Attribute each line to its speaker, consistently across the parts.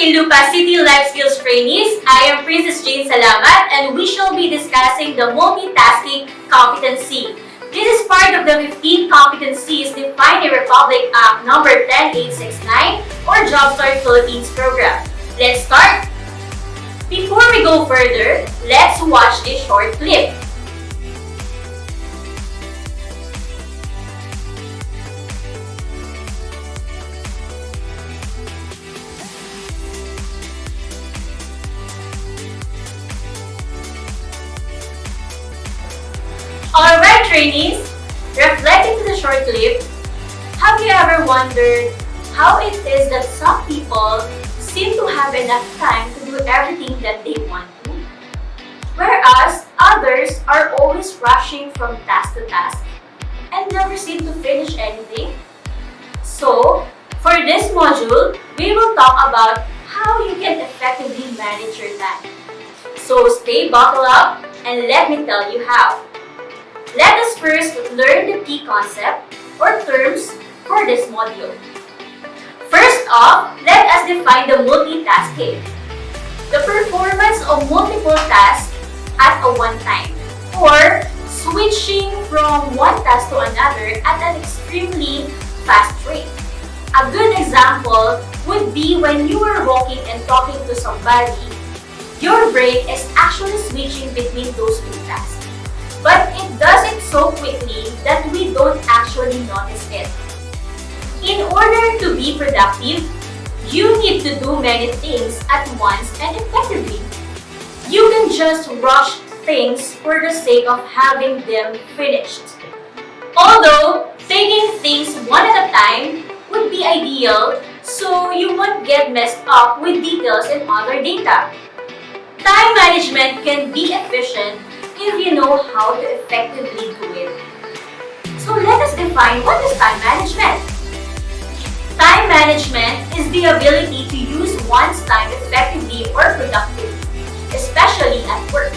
Speaker 1: Muntinlupa City Life Skills Trainees. I am Princess Jane Salamat and we shall be discussing the multitasking competency. This is part of the 15 competencies defined in Republic Act number 10869 or Jumpstart Philippines program. Let's start! Before we go further, let's watch this short clip. Alright trainees, reflecting to the short clip, have you ever wondered how it is that some people seem to have enough time to do everything that they want to, whereas others are always rushing from task to task and never seem to finish anything? So, for this module, we will talk about how you can effectively manage your time. So stay buckled up and let me tell you how. Let us first learn the key concept or terms for this module. First off, let us define the multitasking. The performance of multiple tasks at a one time, or switching from one task to another at an extremely fast rate. A good example would be when you are walking and talking to somebody, your brain is actually switching between those two tasks. But it does it so quickly that we don't actually notice it. In order to be productive, you need to do many things at once and effectively. You can just rush things for the sake of having them finished. Although, taking things one at a time would be ideal so you won't get messed up with details and other data. Time management can be efficient if you know how to effectively do it. So let us define what is time management. Time management is the ability to use one's time effectively or productively, especially at work.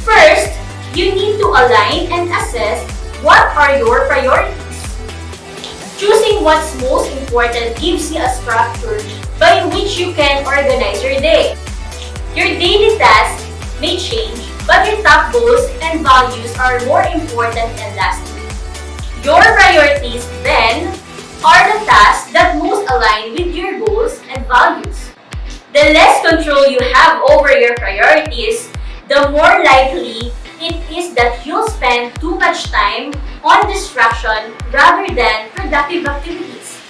Speaker 1: First, you need to align and assess what are your priorities. Choosing what's most important gives you a structure by which you can organize your day. Your daily tasks may change, but your top goals and values are more important than last week. Your priorities, then, are the tasks that most align with your goals and values. The less control you have over your priorities, the more likely it is that you'll spend too much time on distraction rather than productive activities.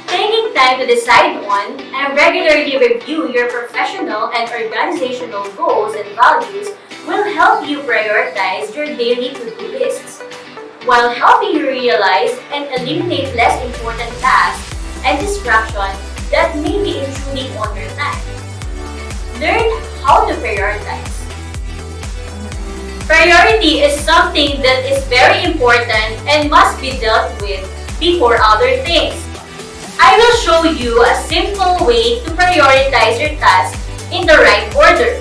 Speaker 1: Taking time to decide on and regularly review your professional and organizational goals and values will help you prioritize your daily to-do lists, while helping you realize and eliminate less important tasks and distractions that may be intruding on your time. Learn how to prioritize. Priority is something that is very important and must be dealt with before other things. I will show you a simple way to prioritize your tasks in the right order,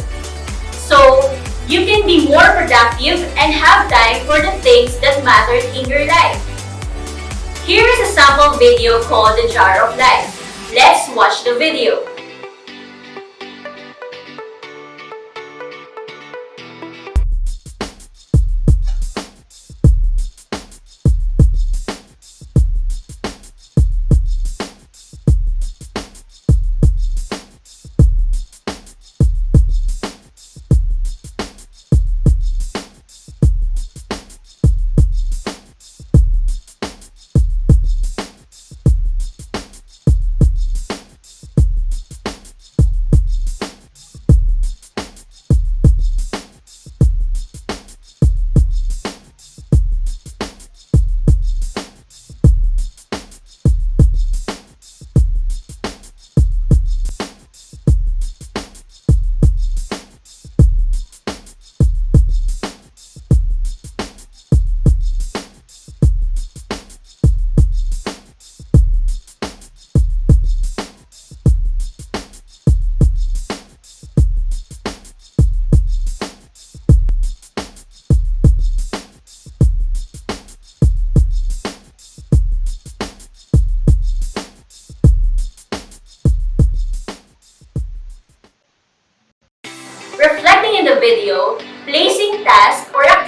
Speaker 1: so you can be more productive and have time for the things that matter in your life. Here is a sample video called The Jar of Life. Let's watch the video.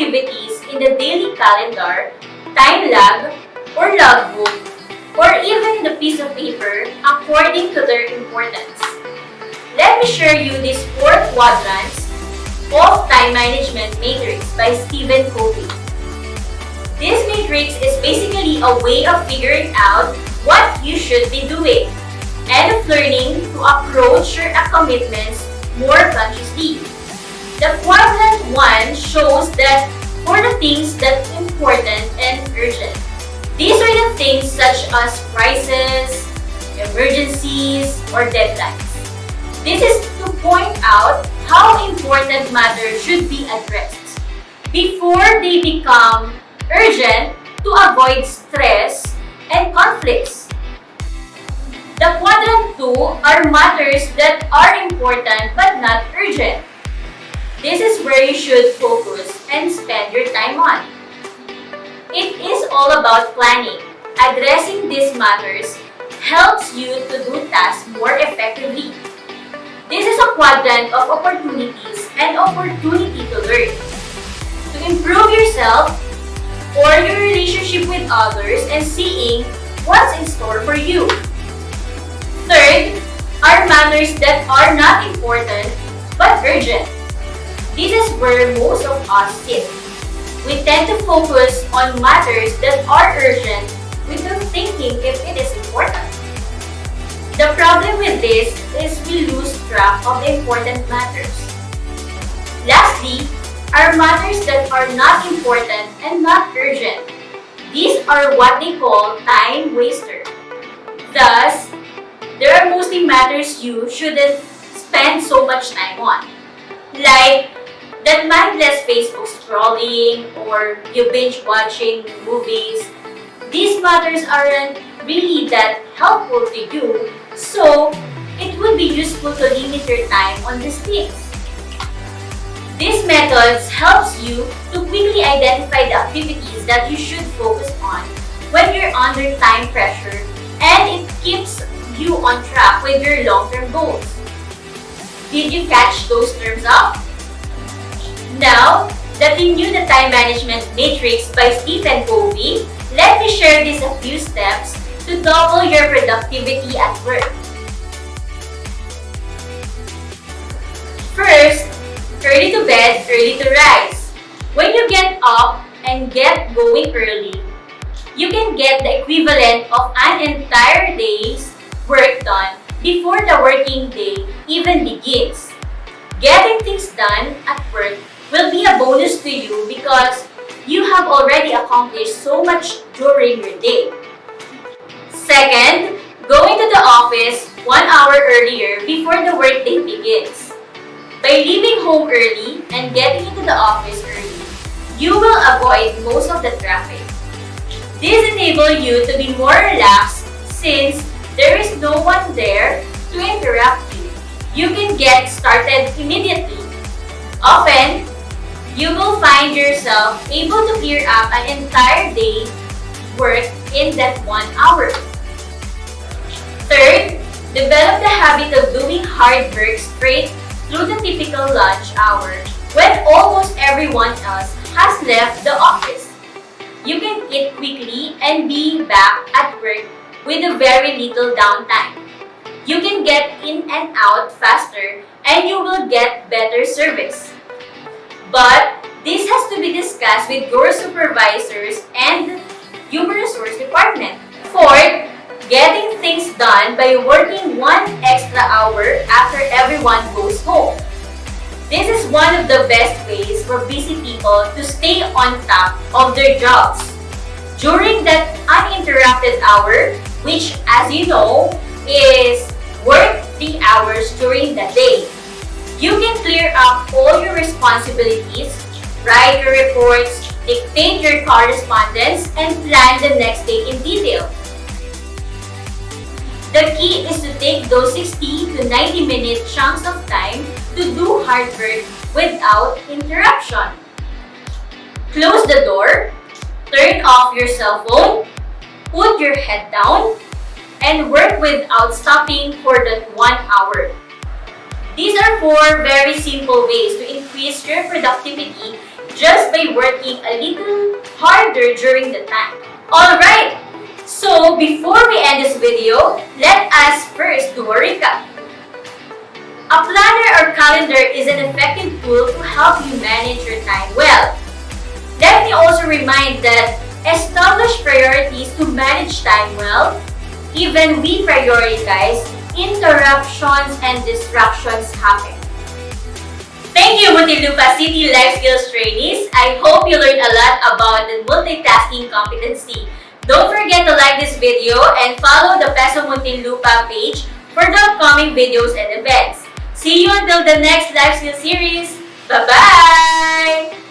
Speaker 1: activities in the daily calendar, time log, or logbook, or even in a piece of paper according to their importance. Let me share you these 4 quadrants of time management matrix by Stephen Covey. This matrix is basically a way of figuring out what you should be doing and of learning to approach your commitments more consciously. The quadrant 1 shows that for the things that are important and urgent. These are the things such as crises, emergencies, or deadlines. This is to point out how important matters should be addressed before they become urgent to avoid stress and conflicts. The quadrant 2 are matters that are important but not urgent. This is where you should focus and spend your time on. It is all about planning. Addressing these matters helps you to do tasks more effectively. This is a quadrant of opportunities and opportunity to learn, to improve yourself or your relationship with others and seeing what's in store for you. Third are matters that are not important but urgent. This is where most of us sit. We tend to focus on matters that are urgent without thinking if it is important. The problem with this is we lose track of the important matters. Lastly, are matters that are not important and not urgent. These are what they call time waster. Thus, there are mostly matters you shouldn't spend so much time on. Like that mindless Facebook scrolling or you binge watching movies. These matters aren't really that helpful to you, so it would be useful to limit your time on these things. These methods helps you to quickly identify the activities that you should focus on when you're under time pressure, and it keeps you on track with your long-term goals. Did you catch those terms up? Now that you knew the time management matrix by Stephen Covey, let me share these a few steps to double your productivity at work. First, early to bed, early to rise. When you get up and get going early, you can get the equivalent of an entire day's work done before the working day even begins. Getting things done at work will be a bonus to you because you have already accomplished so much during your day. Second, going to the office 1 hour earlier before the workday begins. By leaving home early and getting into the office early, you will avoid most of the traffic. This enables you to be more relaxed since there is no one there to interrupt you. You can get started immediately. Often, you will find yourself able to clear up an entire day's work in that 1 hour. Third, develop the habit of doing hard work straight through the typical lunch hour when almost everyone else has left the office. You can eat quickly and be back at work with a very little downtime. You can get in and out faster and you will get better service. But this has to be discussed with your supervisors and human resource department. Fourth, getting things done by working 1 extra hour after everyone goes home. This is one of the best ways for busy people to stay on top of their jobs. During that uninterrupted hour, which as you know, is work 3 hours during the day, you can clear up all your responsibilities, write your reports, dictate your correspondence, and plan the next day in detail. The key is to take those 60 to 90-minute chunks of time to do hard work without interruption. Close the door, turn off your cell phone, put your head down, and work without stopping for that 1 hour. These are 4 very simple ways to increase your productivity just by working a little harder during the time. Alright, so before we end this video, let us first do a recap. A planner or calendar is an effective tool to help you manage your time well. Let me also remind that establish priorities to manage time well. Even we prioritize, interruptions and distractions happen. Thank you, Muntinlupa City Life Skills Trainees. I hope you learned a lot about the multitasking competency. Don't forget to like this video and follow the Peso Muntinlupa page for the upcoming videos and events. See you until the next life skill series. Bye-bye!